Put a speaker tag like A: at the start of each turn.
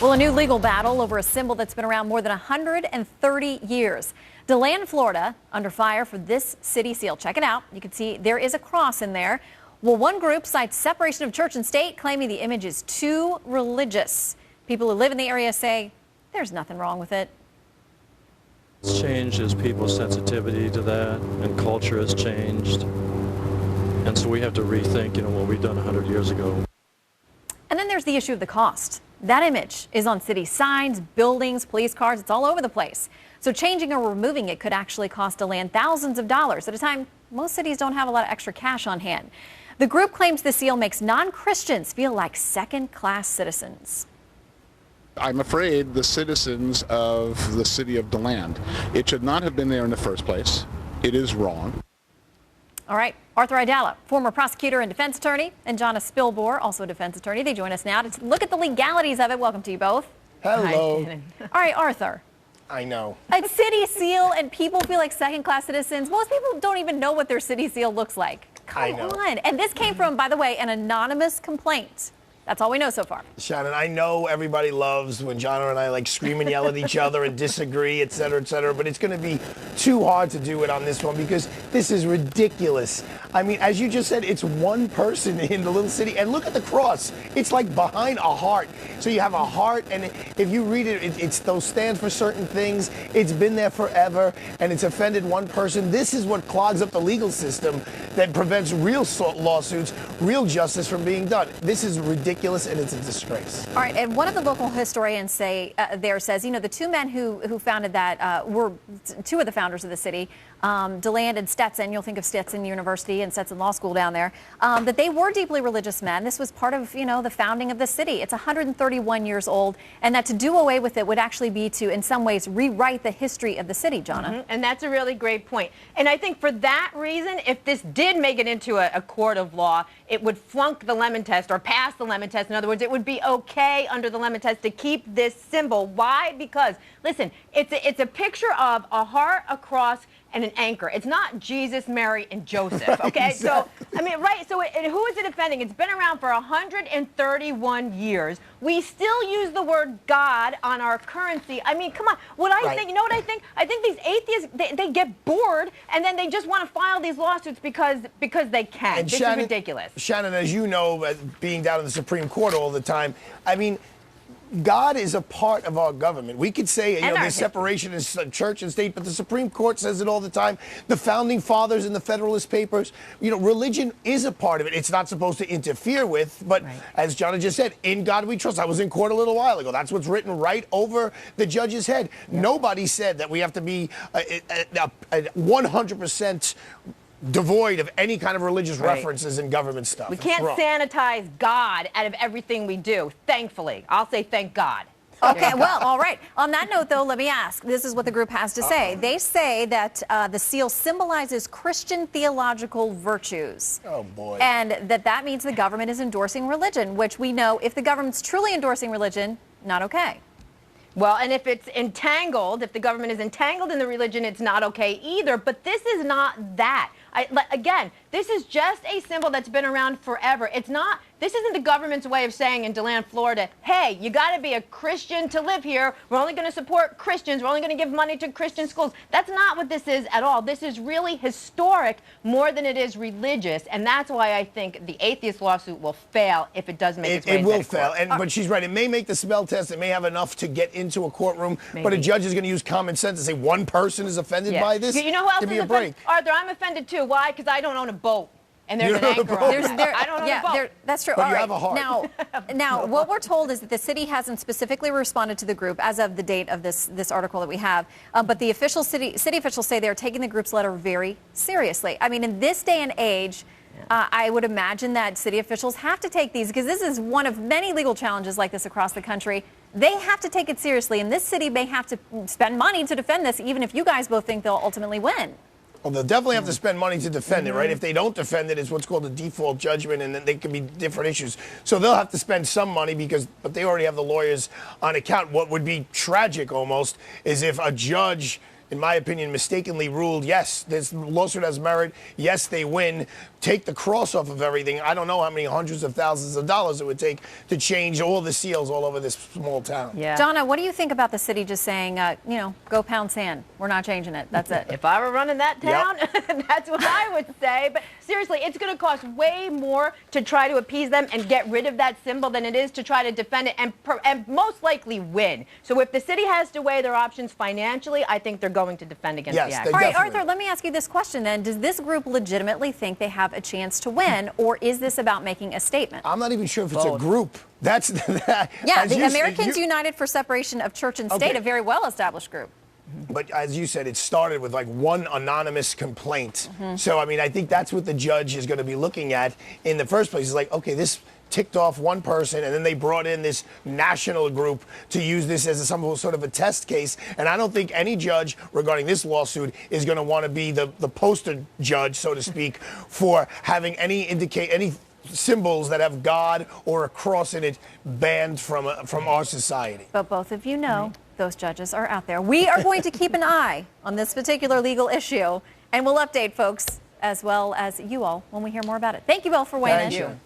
A: Well, a new legal battle over a symbol that's been around more than 130 years. DeLand, Florida, under fire for this city seal. Check it out. You can see there is a cross in there. Well, one group cites separation of church and state, claiming the image is too religious. People who live in the area say there's nothing wrong with it.
B: It's changed as people's sensitivity to that, and culture has changed. And so we have to rethink, what we've done 100 years ago.
A: And then there's the issue of the cost. That image is on city signs, buildings, police cars. It's all over the place. So changing or removing it could actually cost DeLand thousands of dollars at a time most cities don't have a lot of extra cash on hand. The group claims the seal makes non-Christians feel like second-class citizens.
C: I'm afraid the citizens of the city of DeLand, it should not have been there in the first place. It is wrong.
A: All right, Arthur Aidala, former prosecutor and defense attorney, and Jonna Spilbor, also a defense attorney. They join us now to look at the legalities of it. Welcome to you both.
D: Hello.
A: All right, Arthur.
D: I know.
A: A city seal and people feel like second-class citizens. Most people don't even know what their city seal looks like. Come on. And this came from, by the way, an anonymous complaint. That's all we know so far.
D: Shannon, I know everybody loves when John and I scream and yell at each other and disagree, et cetera, but it's going to be too hard to do it on this one because this is ridiculous. I mean, as you just said, it's one person in the little city. And look at the cross. It's like behind a heart. So you have a heart, and if you read it, it's those stands for certain things. It's been there forever, and it's offended one person. This is what clogs up the legal system that prevents real lawsuits, real justice from being done. This is ridiculous. And it's a disgrace.
A: All right, and one of the local historians says, the two men who founded that were two of the founders of the city, DeLand and Stetson. You'll think of Stetson University and Stetson Law School down there. That they were deeply religious men. This was part of, the founding of the city. It's 131 years old, and that to do away with it would actually be to, in some ways, rewrite the history of the city, Jonna.
E: And that's a really great point. And I think for that reason, if this did make it into a court of law, it would flunk the Lemon Test or pass the Lemon Test. In other words, it would be okay under the Lemon Test to keep this symbol. Why? Because, listen, it's a picture of a heart, a cross, and an anchor. It's not Jesus, Mary, and Joseph, okay?
D: Exactly.
E: So, I mean, right, so who is it offending? It's been around for 131 years. We still use the word God on our currency. I mean, come on. What I think, you know what I think? I think these atheists, they get bored, and then they just want to file these lawsuits because they can.
D: And
E: this
D: Shannon,
E: is ridiculous.
D: Shannon, as you know, being down in the Supreme Court all the time, I mean, God is a part of our government. We could say, there's separation in church and state, but the Supreme Court says it all the time. The Founding Fathers in the Federalist Papers, religion is a part of it. It's not supposed to interfere with, but as Jonna just said, in God we trust. I was in court a little while ago. That's what's written right over the judge's head. Nobody said that we have to be 100% devoid of any kind of religious references in government stuff.
E: We can't sanitize God out of everything we do, thankfully. I'll say thank God.
A: Okay, well, all right. On that note, though, let me ask. This is what the group has to say. They say that the seal symbolizes Christian theological virtues.
D: Oh, boy.
A: And that means the government is endorsing religion, which we know if the government's truly endorsing religion, not okay.
E: Well, and if it's entangled, if the government is entangled in the religion, it's not okay either. But this is not that. Again, this is just a symbol that's been around forever. This isn't the government's way of saying in DeLand, Florida, hey, you got to be a Christian to live here. We're only going to support Christians. We're only going to give money to Christian schools. That's not what this is at all. This is really historic more than it is religious. And that's why I think the atheist lawsuit will fail if it does make its way into
D: court. It will fail. But she's right. It may make the smell test. It may have enough to get into a courtroom. But a judge is going to use common sense and say one person is offended by this.
E: You know who else
D: Give
E: is
D: me a break.
E: Arthur, I'm offended too. Why? Because I don't own a boat. And there's an anchor on it. I don't own a boat.
A: That's true.
D: But
A: all
D: you
A: right.
D: have a heart.
A: Now, what we're told is that the city hasn't specifically responded to the group as of the date of this article that we have. But the city officials say they're taking the group's letter very seriously. I mean, in this day and age, I would imagine that city officials have to take these because this is one of many legal challenges like this across the country. They have to take it seriously, and this city may have to spend money to defend this, even if you guys both think they'll ultimately win.
D: Well, they'll definitely have to spend money to defend it, right? If they don't defend it, it's what's called a default judgment, and then they can be different issues. So they'll have to spend some money but they already have the lawyers on account. What would be tragic almost is if a judge in my opinion, mistakenly ruled, yes, this lawsuit has merit, yes, they win, take the cross off of everything. I don't know how many hundreds of thousands of dollars it would take to change all the seals all over this small town.
E: Yeah.
A: Donna, what do you think about the city just saying, go pound sand? We're not changing it. That's it.
E: If I were running that town, that's what I would say. But seriously, it's going to cost way more to try to appease them and get rid of that symbol than it is to try to defend it and most likely win. So if the city has to weigh their options financially, I think they're going to defend against
D: Yes,
E: the act.
D: they
A: All right,
D: definitely.
A: Arthur, let me ask you this question then. Does this group legitimately think they have a chance to win, or is this about making a statement?
D: I'm not even sure if it's a
E: Both.
D: group. That's that.
A: Yeah,
D: as
A: the
D: you said,
A: Americans United for Separation of Church and State,
D: Okay.
A: a very well-established group.
D: But as you said, it started with like one anonymous complaint.
A: Mm-hmm.
D: So, I mean, I think that's what the judge is going to be looking at in the first place. Is like, okay, this ticked off one person, and then they brought in this national group to use this as some sort of a test case. And I don't think any judge regarding this lawsuit is going to want to be the poster judge, so to speak, for having any symbols that have God or a cross in it banned from our society.
A: But both of you know those judges are out there. We are going to keep an eye on this particular legal issue, and we'll update folks as well as you all when we hear more about it. Thank you all for weighing in.
D: Thank you.